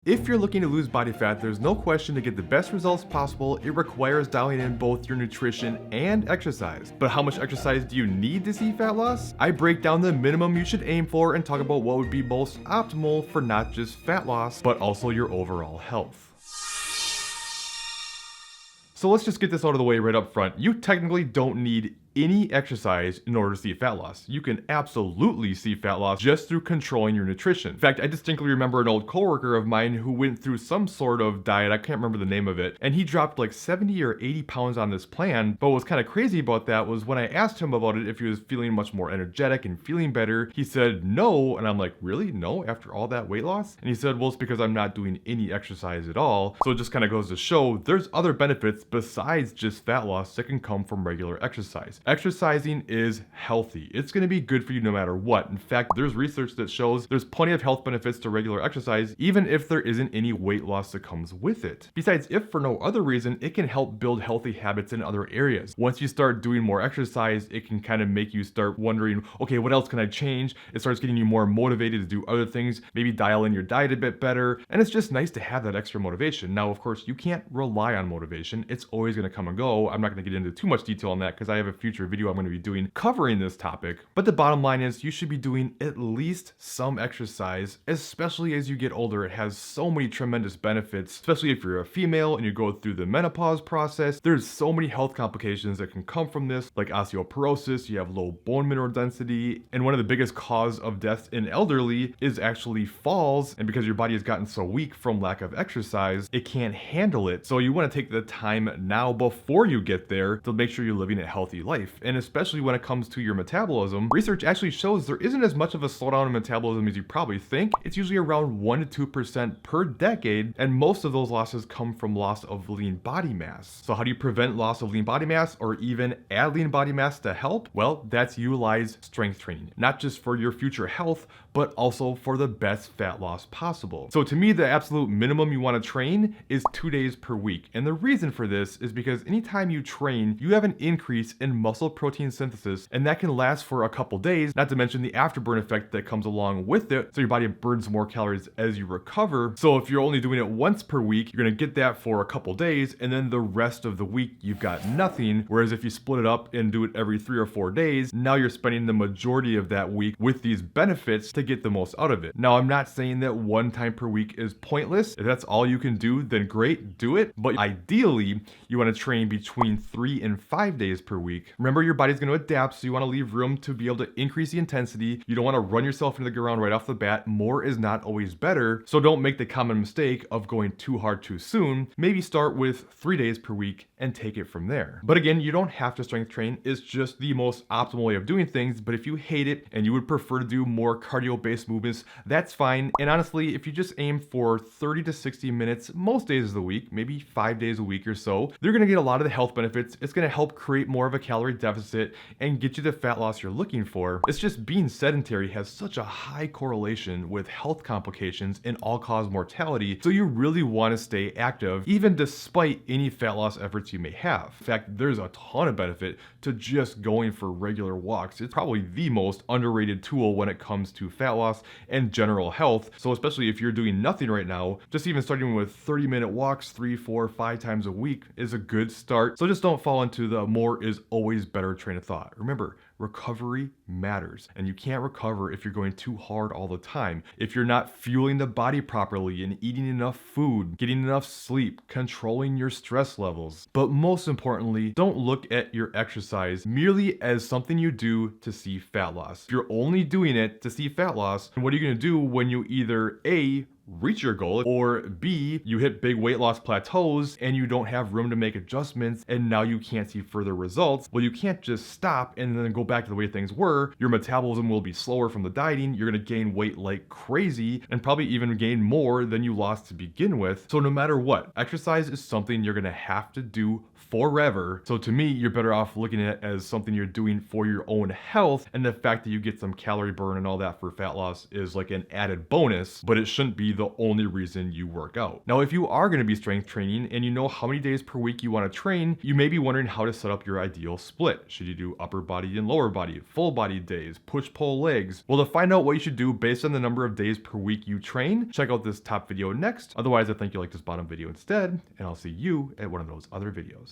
If you're looking to lose body fat, there's no question to get the best results possible, it requires dialing in both your nutrition and exercise. But how much exercise do you need to see fat loss? I break down the minimum you should aim for and talk about what would be most optimal for not just fat loss, but also your overall health. So let's just get this out of the way right up front. You technically don't need any exercise in order to see fat loss. You can absolutely see fat loss just through controlling your nutrition. In fact, I distinctly remember an old coworker of mine who went through some sort of diet, I can't remember the name of it, and he dropped like 70 or 80 pounds on this plan. But what was kind of crazy about that was when I asked him about it, if he was feeling much more energetic and feeling better, he said no. And I'm like, really? No? After all that weight loss? And he said, well, it's because I'm not doing any exercise at all. So it just kind of goes to show there's other benefits besides just fat loss that can come from regular exercise. Exercising is healthy. It's going to be good for you no matter what. In fact, there's research that shows there's plenty of health benefits to regular exercise, even if there isn't any weight loss that comes with it. Besides, if for no other reason, it can help build healthy habits in other areas. Once you start doing more exercise, it can kind of make you start wondering, okay, what else can I change? It starts getting you more motivated to do other things, maybe dial in your diet a bit better. And it's just nice to have that extra motivation. Now, of course, you can't rely on motivation. It's always going to come and go. I'm not going to get into too much detail on that because I have a future video I'm going to be doing covering this topic. But the bottom line is you should be doing at least some exercise, especially as you get older. It has so many tremendous benefits, especially if you're a female and you go through the menopause process. There's so many health complications that can come from this, like osteoporosis, you have low bone mineral density, and one of the biggest causes of death in elderly is actually falls. And because your body has gotten so weak from lack of exercise, it can't handle it. So you want to take the time now before you get there to make sure you're living a healthy life. And especially when it comes to your metabolism, research actually shows there isn't as much of a slowdown in metabolism as you probably think. It's usually around 1% to 2% per decade, and most of those losses come from loss of lean body mass. So how do you prevent loss of lean body mass or even add lean body mass to help? Well, that's utilize strength training, not just for your future health, but also for the best fat loss possible. So to me, the absolute minimum you want to train is 2 days per week. And the reason for this is because anytime you train, you have an increase in muscle protein synthesis, and that can last for a couple days, not to mention the afterburn effect that comes along with it. So your body burns more calories as you recover. So if you're only doing it once per week, you're going to get that for a couple days, and then the rest of the week, you've got nothing. Whereas if you split it up and do it every 3 or 4 days, now you're spending the majority of that week with these benefits to get the most out of it. Now, I'm not saying that 1 time per week is pointless. If that's all you can do, then great, do it. But ideally, you want to train between 3 and 5 days per week. Remember, your body's going to adapt, so you want to leave room to be able to increase the intensity. You don't want to run yourself into the ground right off the bat. More is not always better. So don't make the common mistake of going too hard too soon. Maybe start with 3 days per week and take it from there. But again, you don't have to strength train. It's just the most optimal way of doing things. But if you hate it and you would prefer to do more cardio-based movements, that's fine. And honestly, if you just aim for 30 to 60 minutes most days of the week, maybe 5 days a week or so, you're going to get a lot of the health benefits. It's going to help create more of a calorie deficit and get you the fat loss you're looking for. It's just being sedentary has such a high correlation with health complications and all-cause mortality. So you really want to stay active, even despite any fat loss efforts you may have. In fact, there's a ton of benefit to just going for regular walks. It's probably the most underrated tool when it comes to fat loss and general health. So especially if you're doing nothing right now, just even starting with 30-minute walks 3, 4, 5 times a week is a good start. So just don't fall into the more is always better train of thought. Remember, recovery matters, and you can't recover if you're going too hard all the time. If you're not fueling the body properly and eating enough food, getting enough sleep, controlling your stress levels. But most importantly, don't look at your exercise merely as something you do to see fat loss. If you're only doing it to see fat loss, what are you going to do when you either A, reach your goal, or B, you hit big weight loss plateaus and you don't have room to make adjustments and now you can't see further results? Well, you can't just stop and then go back to the way things were. Your metabolism will be slower from the dieting. You're going to gain weight like crazy and probably even gain more than you lost to begin with. So no matter what, exercise is something you're going to have to do forever. So to me, you're better off looking at it as something you're doing for your own health, and the fact that you get some calorie burn and all that for fat loss is like an added bonus, but it shouldn't be the only reason you work out. Now, if you are going to be strength training and you know how many days per week you want to train, you may be wondering how to set up your ideal split. Should you do upper body and lower body, full body body days, push-pull legs. Well, to find out what you should do based on the number of days per week you train, check out this top video next. Otherwise, I think you'll like this bottom video instead, and I'll see you at one of those other videos.